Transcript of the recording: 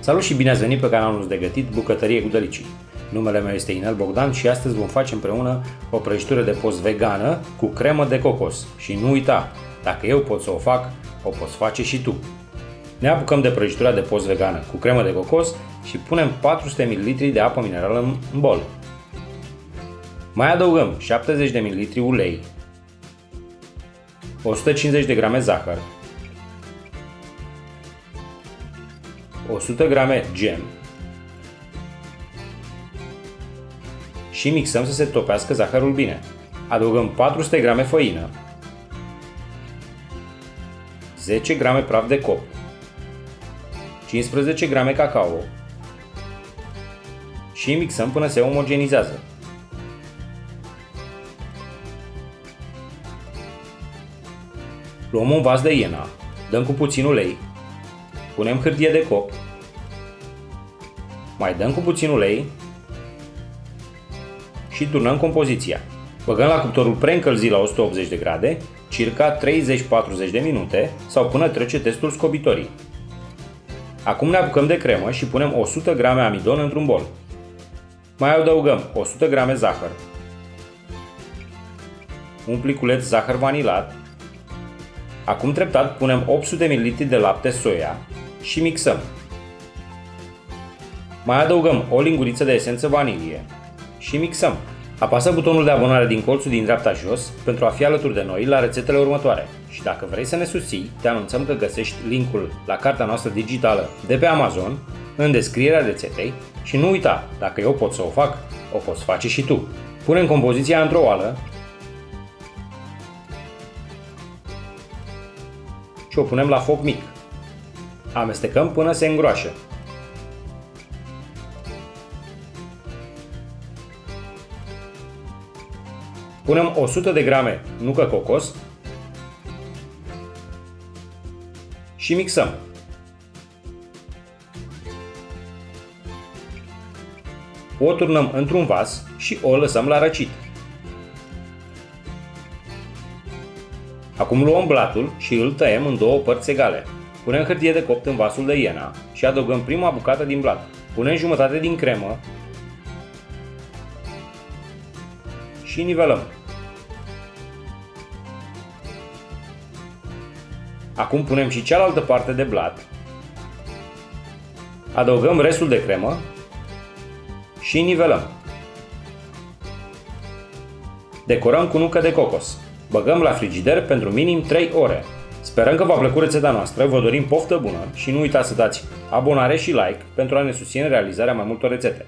Salut și bine ați venit pe canalul nostru de gătit Bucătărie cu Delicii. Numele meu este Inel Bogdan și astăzi vom face împreună o prăjitură de post vegană cu cremă de cocos. Și nu uita, dacă eu pot să o fac, o poți face și tu. Ne apucăm de prăjitura de post vegană cu cremă de cocos și punem 400 ml de apă minerală în bol. Mai adăugăm 70 de ml ulei, 150 de grame zahăr, 100 grame gem și mixăm să se topească zahărul bine. Adăugăm 400 grame făină, 10 grame praf de cop, 15 grame cacao și mixăm până se omogenizează. Luăm un vas de iena, dăm cu puțin ulei, punem hârtie de cop, mai dăm cu puțin ulei și turnăm compoziția. Băgăm la cuptorul preîncălzit la 180 de grade, circa 30-40 de minute sau până trece testul scobitorii. Acum ne apucăm de cremă și punem 100 grame amidon într-un bol. Mai adăugăm 100 grame zahăr, un pliculeț zahăr vanilat. Acum treptat punem 800 ml de lapte soia și mixăm. Mai adăugăm o linguriță de esență vanilie și mixăm. Apasă butonul de abonare din colțul din dreapta jos pentru a fi alături de noi la rețetele următoare. Și dacă vrei să ne susții, te anunțăm că găsești linkul la cartea noastră digitală de pe Amazon în descrierea rețetei și nu uita, dacă eu pot să o fac, o poți face și tu. Punem compoziția într-o oală și o punem la foc mic. Amestecăm până se îngroașă. Punem 100 de grame nucă cocos și mixăm. O turnăm într-un vas și o lăsăm la răcit. Acum luăm blatul și îl tăiem în două părți egale. Punem hârtie de copt în vasul de iena și adăugăm prima bucată din blat. Punem jumătate din cremă și nivelăm. Acum punem și cealaltă parte de blat. Adăugăm restul de cremă și nivelăm. Decorăm cu nucă de cocos. Băgăm la frigider pentru minim 3 ore. Sperăm că v-a plăcut rețeta noastră, vă dorim poftă bună și nu uitați să dați abonare și like pentru a ne susține realizarea mai multor rețete.